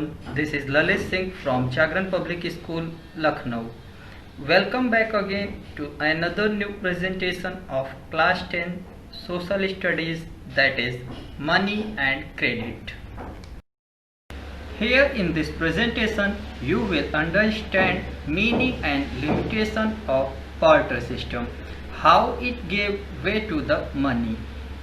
everyone, this is Lalit Singh from Jagran Public School, Lucknow. Welcome back again to another new presentation of Class 10 Social Studies, that is Money and Credit. Here in this presentation, you will understand meaning and limitation of barter system, how it gave way to the money,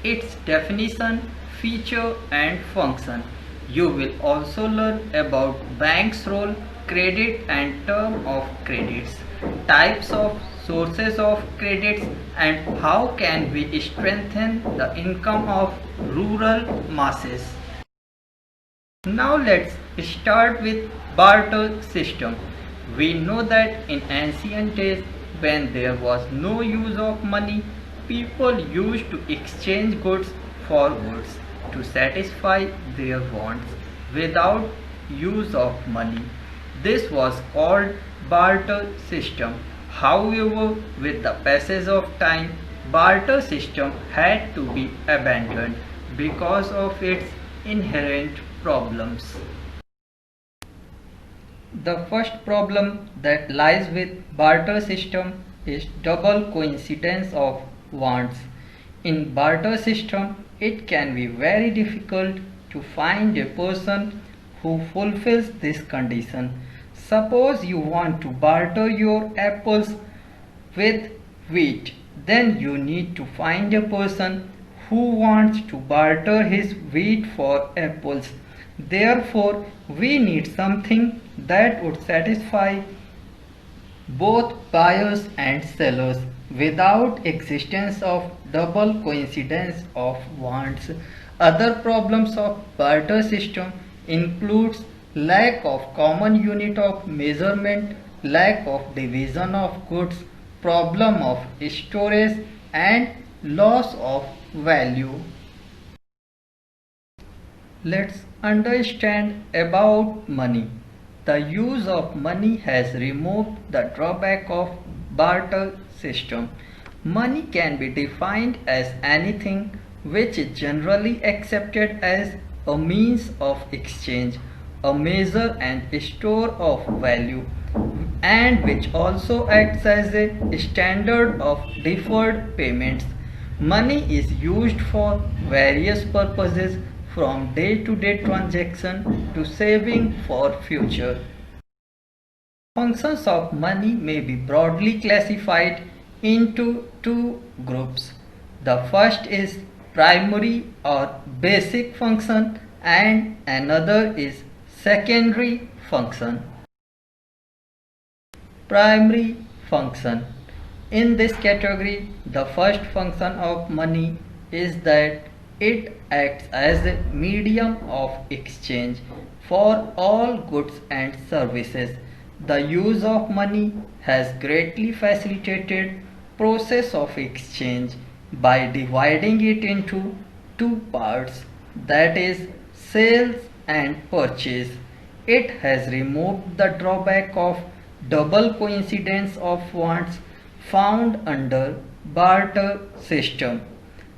its definition, feature and function. You will also learn about bank's role, credit and term of credits, types of sources of credits and how can we strengthen the income of rural masses. Now let's start with barter system. We know that in ancient days when there was no use of money, people used to exchange goods for goods to satisfy their wants without use of money. This was called barter system. However, with the passage of time, barter system had to be abandoned because of its inherent problems. The first problem that lies with barter system is double coincidence of wants. In barter system, it can be very difficult to find a person who fulfills this condition. Suppose you want to barter your apples with wheat, then you need to find a person who wants to barter his wheat for apples. Therefore, we need something that would satisfy both buyers and sellers without existence of double coincidence of wants. Other problems of barter system includes lack of common unit of measurement, lack of division of goods, problem of storage and loss of value. Let's understand about money. The use of money has removed the drawback of barter system. Money can be defined as anything which is generally accepted as a means of exchange, a measure and store of value, and which also acts as a standard of deferred payments. Money is used for various purposes from day-to-day transaction to saving for future. Functions of money may be broadly classified into two groups. The first is primary or basic function and another is secondary function. Primary function. In this category, the first function of money is that it acts as a medium of exchange for all goods and services. The use of money has greatly facilitated process of exchange by dividing it into two parts, that is sales and purchase. It has removed the drawback of double coincidence of wants found under barter system.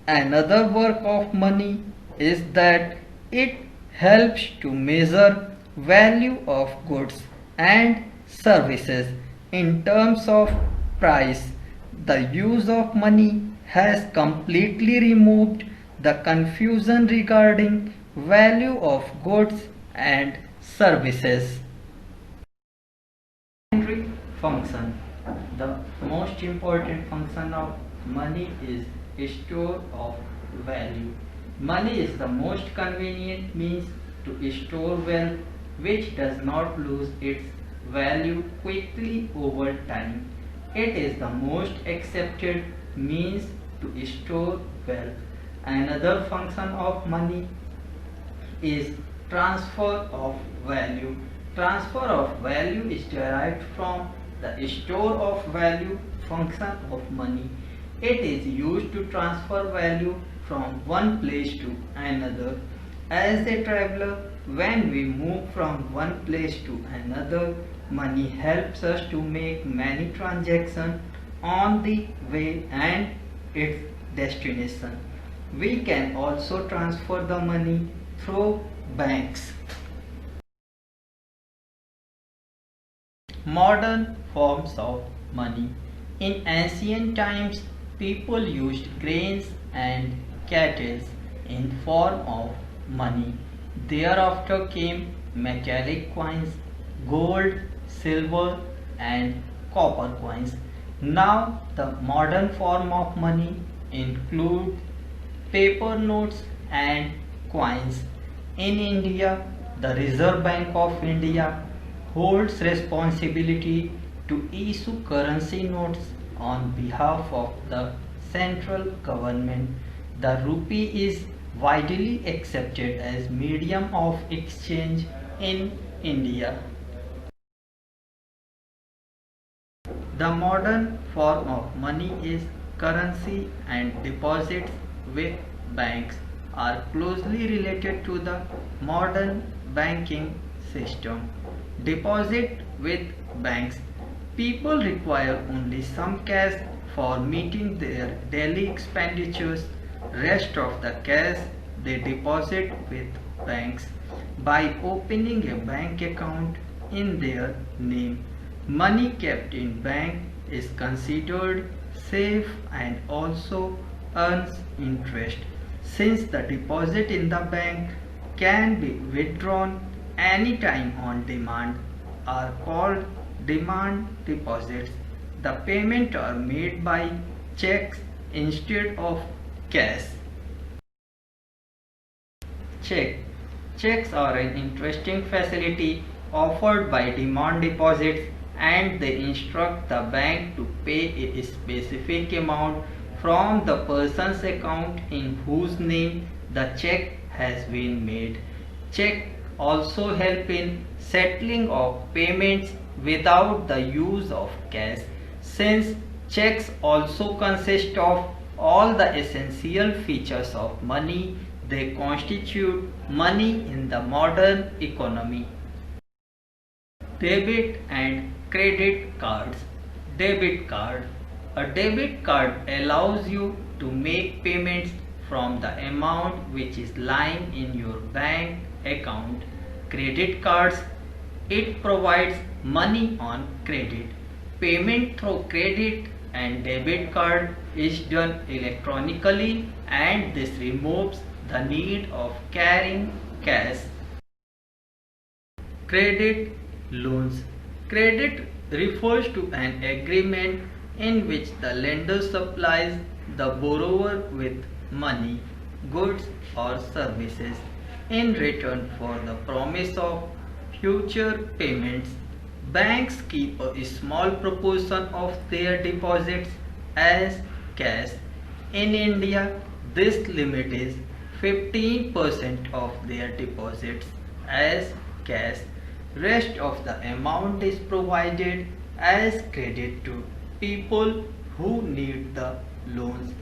Another work of money is that it helps to measure value of goods and services in terms of price. The use of money has completely removed the confusion regarding value of goods and services. Secondary function. The most important function of money is store of value. Money is the most convenient means to store wealth which does not lose its value quickly over time. It is the most accepted means to store wealth. Another function of money is transfer of value. Transfer of value is derived from the store of value function of money. It is used to transfer value from one place to another. As a traveler, when we move from one place to another, money helps us to make many transactions on the way and its destination. We can also transfer the money through banks. Modern forms of money. In ancient times, people used grains and cattle in form of money. Thereafter came metallic coins, gold, silver, and copper coins. Now, the modern form of money include paper notes and coins. In India, the Reserve Bank of India holds responsibility to issue currency notes on behalf of the central government. The rupee is widely accepted as medium of exchange in India. The modern form of money is currency, and deposits with banks are closely related to the modern banking system. Deposit with banks. People require only some cash for meeting their daily expenditures. Rest of the cash they deposit with banks by opening a bank account in their name. Money kept in bank is considered safe and also earns interest, since the deposit in the bank can be withdrawn anytime on demand, are called demand deposits. The payment are made by checks instead of cash. Check. Checks are an interesting facility offered by demand deposits, and they instruct the bank to pay a specific amount from the person's account in whose name the check has been made. Check also help in settling of payments without the use of cash, since checks also consist of all the essential features of money. They constitute money in the modern economy. Debit and credit cards. Debit card. A debit card allows you to make payments from the amount which is lying in your bank account. Credit cards. It provides money on credit. Payment through credit and debit card is done electronically, and this removes the need of carrying cash. Credit loans. Credit refers to an agreement in which the lender supplies the borrower with money, goods, or services in return for the promise of future payments. Banks keep a small proportion of their deposits as cash. In India, this limit is 15% of their deposits as cash. Rest of the amount is provided as credit to people who need the loans.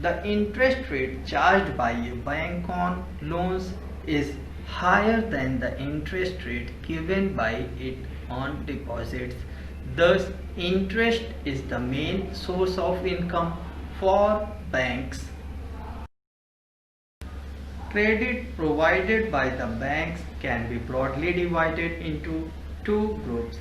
The interest rate charged by a bank on loans is higher than the interest rate given by it on deposits. Thus, interest is the main source of income for banks. Credit provided by the banks can be broadly divided into two groups,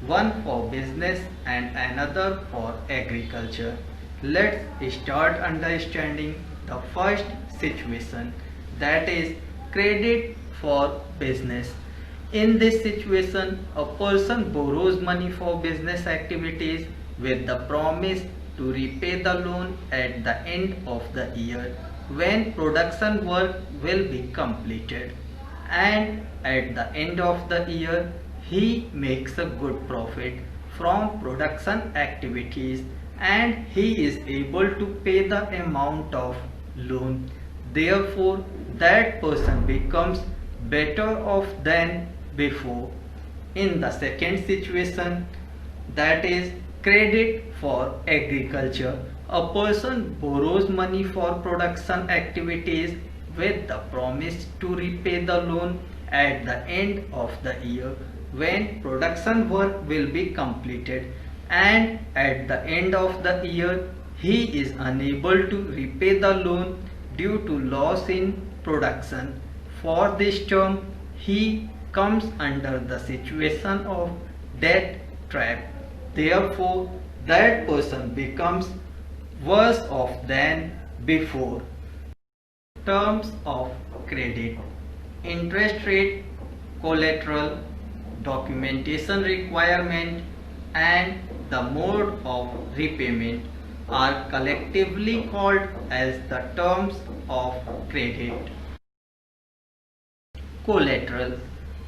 one for business and another for agriculture. Let's start understanding the first situation, that is credit for business. In this situation, a person borrows money for business activities with the promise to repay the loan at the end of the year when production work will be completed, and at the end of the year he makes a good profit from production activities, and he is able to pay the amount of loan. Therefore, that person becomes better off than before. In the second situation, that is credit for agriculture, a person borrows money for production activities with the promise to repay the loan at the end of the year when production work will be completed, and at the end of the year he is unable to repay the loan due to loss in production. For this term he comes under the situation of debt trap. Therefore, that person becomes worse off than before. Terms of credit: interest rate, collateral, documentation requirement, and the mode of repayment are collectively called as the terms of credit. Collateral.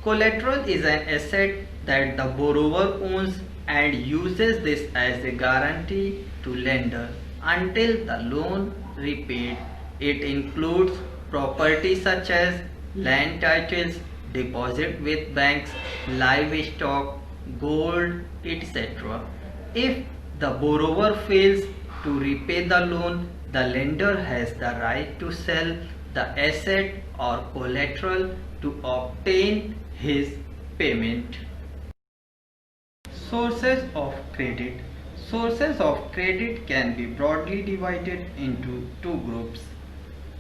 Collateral is an asset that the borrower owns and uses this as a guarantee to lender until the loan repaid. It includes property such as land titles, deposit with banks, livestock, gold, etc. If the borrower fails to repay the loan, the lender has the right to sell the asset or collateral to obtain his payment. Sources of credit. Sources of credit can be broadly divided into two groups.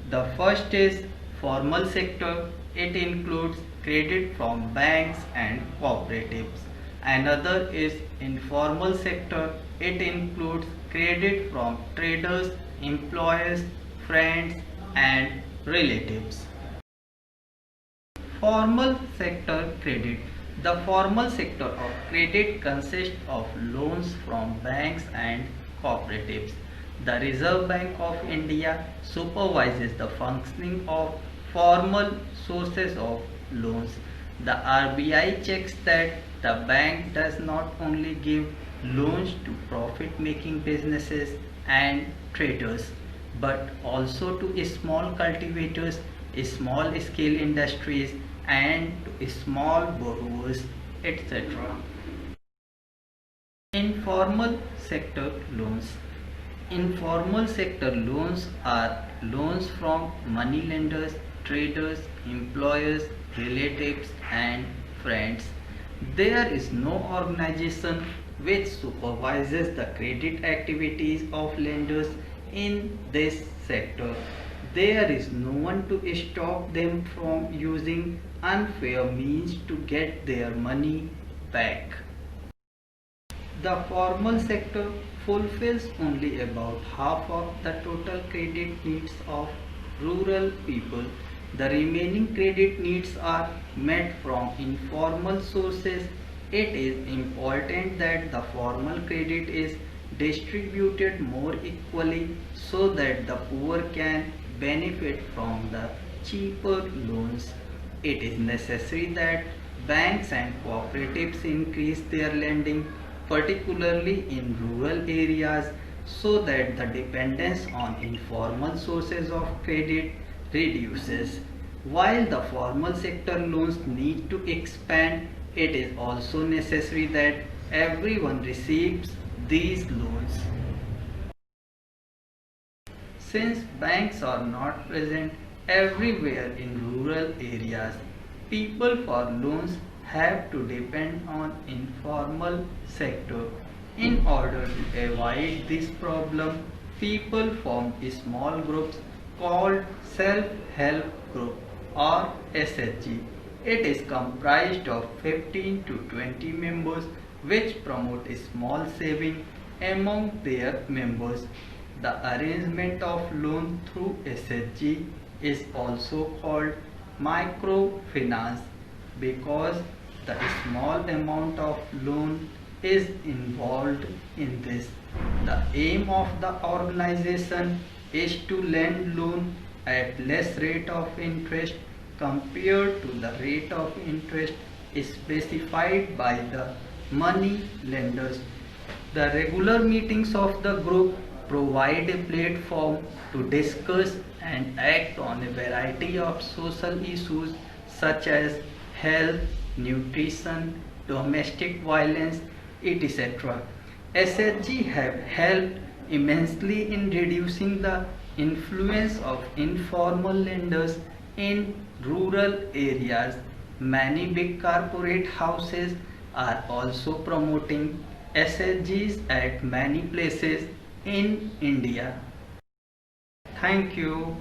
The first is formal sector. It includes credit from banks and cooperatives. Another is informal sector. It includes credit from traders, employers, friends, and relatives. Formal sector credit. The formal sector of credit consists of loans from banks and cooperatives. The Reserve Bank of India supervises the functioning of formal sources of loans. The RBI checks that the bank does not only give loans to profit-making businesses and traders, but also to small cultivators, small scale industries, and to small borrowers, etc. Informal sector loans. Informal sector loans are loans from money lenders, traders, employers, relatives, and friends. There is no organization which supervises the credit activities of lenders in this sector. There is no one to stop them from using unfair means to get their money back. The formal sector fulfills only about half of the total credit needs of rural people. The remaining credit needs are met from informal sources. It is important that the formal credit is distributed more equally so that the poor can benefit from the cheaper loans. It is necessary that banks and cooperatives increase their lending, particularly in rural areas, so that the dependence on informal sources of credit reduces. While the formal sector loans need to expand, it is also necessary that everyone receives these loans. Since banks are not present everywhere in rural areas, people for loans have to depend on informal sector. In order to avoid this problem, people form small groups called self-help group or SHG. It is comprised of 15 to 20 members which promote small saving among their members. The arrangement of loan through SHG is also called microfinance because the small amount of loan is involved in this. The aim of the organization is to lend loan at less rate of interest compared to the rate of interest specified by the money lenders. The regular meetings of the group provide a platform to discuss and act on a variety of social issues such as health, nutrition, domestic violence, etc. SHG have helped immensely in reducing the influence of informal lenders in rural areas. Many big corporate houses are also promoting SHGs at many places in India. Thank you.